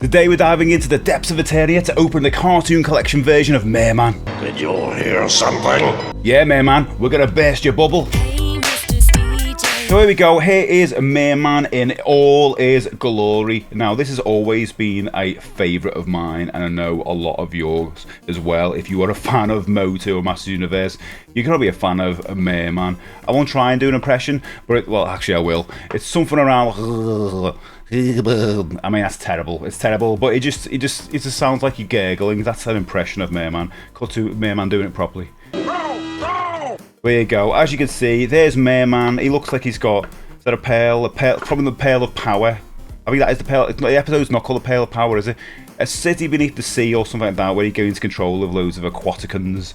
Today we're diving into the depths of Eternia to open the Cartoon Collection version of Mer-Man. Did you hear something? Yeah, Mer-Man, we're gonna burst your bubble. So here we go, here is Mer-Man in all his glory. Now this has always been a favourite of mine, and I know a lot of yours as well. If you are a fan of MOTU or Masters Universe, you're going to be a fan of Mer-Man. I won't try and do an impression, but well actually I will. It's something around... I mean that's terrible. It's terrible, but it just sounds like you're gurgling. That's an impression of Mer-Man. Cut to Mer-Man doing it properly. There you go. As you can see, there's Mer-Man. He looks like he's got, is that a pail? Probably the Pail of Power. I think that is the Pail. The episode's not called the Pail of Power, is it? A city beneath the sea or something like that, where you go into control of loads of aquaticans.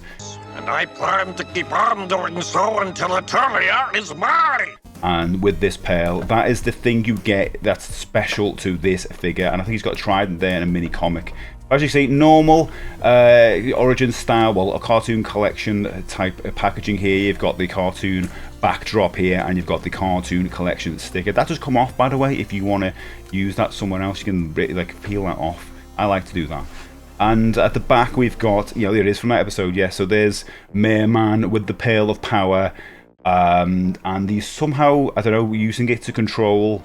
And I plan to keep on doing so until Eternia is mine. And with this pail, that is the thing you get that's special to this figure. And I think he's got a trident there in a mini comic. As you see, normal origin style, well, a cartoon collection type packaging here. You've got the cartoon backdrop here, and you've got the cartoon collection sticker. That does come off, by the way. If you want to use that somewhere else, you can really, like, peel that off. I like to do that. And at the back, we've got, you know, there it is from that episode, yeah. So there's Mer-Man with the Pail of Power, and he's somehow, I don't know, using it to control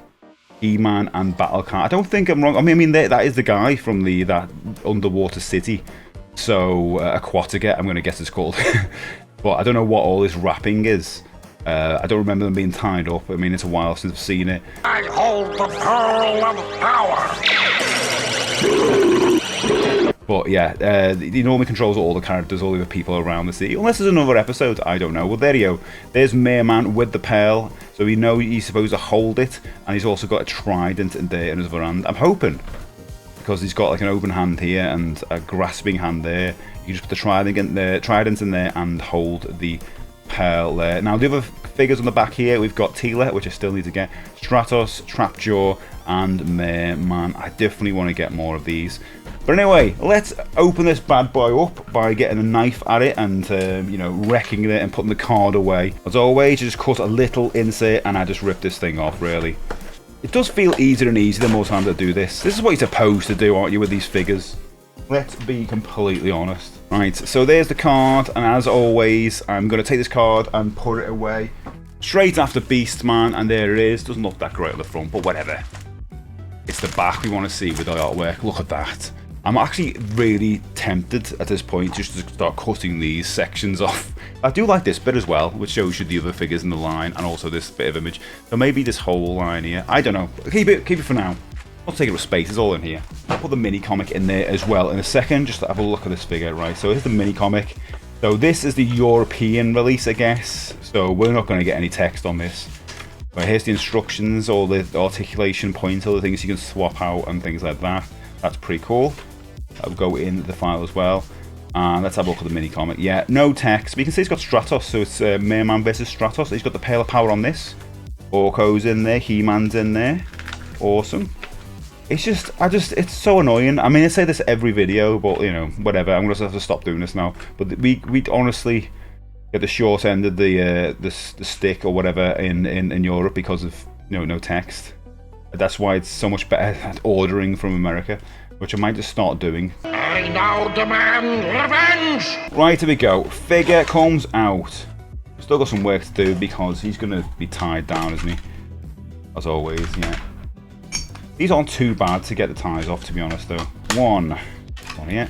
He-Man and Battle Cat. I don't think I'm wrong. I mean that is the guy from that underwater city. So Aquatica, I'm going to guess it's called. But I don't know what all this wrapping is. I don't remember them being tied up. I mean, it's a while since I've seen it. I hold the Pearl of Power. But yeah, he normally controls all the characters, all the people around the city. Unless there's another episode, I don't know. Well, there you go. There's Mer-Man with the pail. So we know he's supposed to hold it. And he's also got a trident in there in his other hand. I'm hoping, because he's got like an open hand here and a grasping hand there. You just put the trident in there and hold the pail there. Now, the other figures on the back here, we've got Teela, which I still need to get. Stratos, Trapjaw, and Mer-Man. I definitely want to get more of these. But anyway, let's open this bad boy up by getting a knife at it and, you know, wrecking it and putting the card away. As always, you just cut a little insert and I just rip this thing off, really. It does feel easier and easier the more times I do this. This is what you're supposed to do, aren't you, with these figures? Let's be completely honest. Right, so there's the card, and as always, I'm going to take this card and put it away straight after Beastman, and there it is. Doesn't look that great on the front, but whatever. It's the back we want to see with the artwork. Look at that. I'm actually really tempted at this point just to start cutting these sections off. I do like this bit as well, which shows you the other figures in the line, and also this bit of image. So maybe this whole line here. I don't know. Keep it for now. I'll take it with space. It's all in here. I'll put the mini comic in there as well in a second, just to have a look at this figure. Right, so here's the mini comic. So this is the European release, I guess. So we're not going to get any text on this. But here's the instructions, all the articulation points, all the things you can swap out and things like that. That's pretty cool. That'll go in the file as well. And let's have a look at the mini comic. Yeah, no text, but you can see it's got Stratos, so it's Mer-Man versus Stratos. He's got the Pail of Power on this. Orko's in there, He-Man's in there. Awesome. It's just, it's so annoying. I mean, I say this every video, but you know, whatever. I'm gonna have to stop doing this now. But we honestly get the short end of the stick or whatever in Europe because of, you know, no text. That's why it's so much better at ordering from America, which I might just start doing. I now demand revenge! Right, here we go. Figure comes out. Still got some work to do because he's going to be tied down, isn't he? As always, yeah. These aren't too bad to get the ties off, to be honest, though. One here.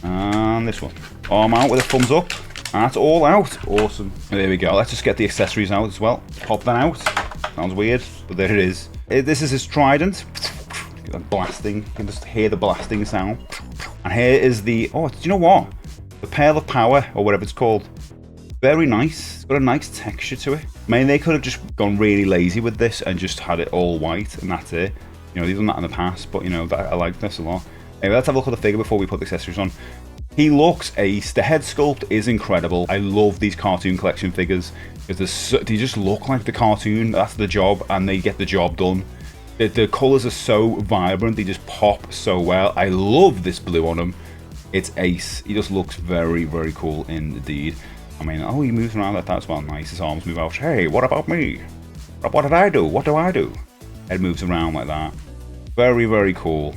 And this one. Arm out with a thumbs up. And that's all out. Awesome. There we go. Let's just get the accessories out as well. Pop that out. Sounds weird, but there it is. This is his trident. Blasting. You can just hear the blasting sound. And here is the, oh, do you know what? The Pail of Power, or whatever it's called. Very nice. It's got a nice texture to it. I mean, they could have just gone really lazy with this and just had it all white, and that's it. You know, they've done that in the past, but you know, I like this a lot. Anyway, let's have a look at the figure before we put the accessories on. He looks ace. The head sculpt is incredible. I love these cartoon collection figures because they just look like the cartoon. That's the job, and they get the job done. The colours are so vibrant, they just pop so well. I love this blue on him. It's ace. He just looks very, very cool indeed. I mean, oh, he moves around like that as well. Nice. His arms move out. Hey, what about me? What did I do? What do I do? Head moves around like that. Very, very cool.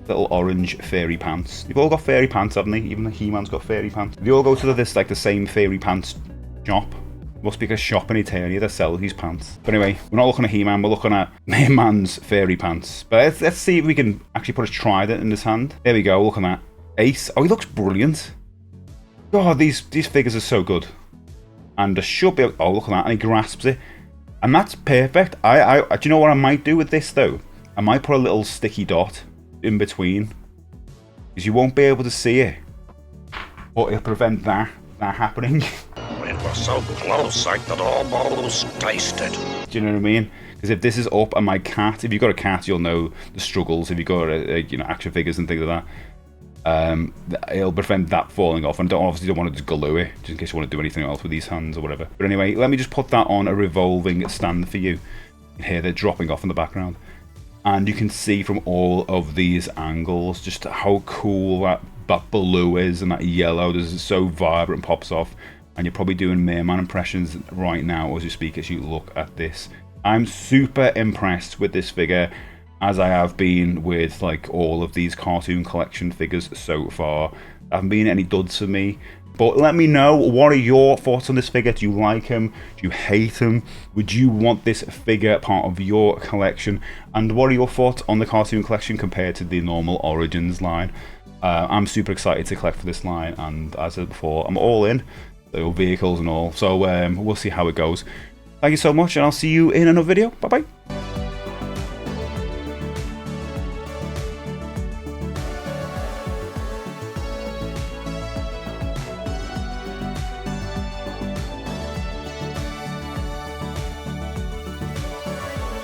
little orange fairy pants. They've all got fairy pants, haven't they? Even the He-Man's got fairy pants. They all go to this like the same fairy pants shop. Must be a shop in Eternia that sells these pants. But anyway, we're not looking at He-Man, we're looking at Merman's fairy pants. But let's see if we can actually put a trident in his hand. There we go, look at that. Ace. Oh, he looks brilliant. God, these figures are so good. And I should be able... Oh, look at that, and he grasps it. And that's perfect. Do you know what I might do with this, though? I might put a little sticky dot in between. Because you won't be able to see it. But it'll prevent that happening. It was so close I could almost taste it. Do you know what I mean? Because if this is up and my cat, if you've got a cat, you'll know the struggles. If you've got action figures and things like that, it'll prevent that falling off. And obviously don't want to just glue it, just in case you want to do anything else with these hands or whatever. But anyway, let me just put that on a revolving stand for you. You can hear they're dropping off in the background. And you can see from all of these angles just how cool that blue is, and that yellow is so vibrant and pops off. And you're probably doing Mer-Man impressions right now as you speak, as you look at this. I'm super impressed with this figure, as I have been with like all of these Cartoon Collection figures so far. There haven't been any duds for me. But let me know, what are your thoughts on this figure? Do you like him? Do you hate him? Would you want this figure part of your collection? And what are your thoughts on the Cartoon Collection compared to the normal Origins line? I'm super excited to collect for this line, and as I said before, I'm all in. The vehicles and all. So we'll see how it goes. Thank you so much, and I'll see you in another video. Bye bye.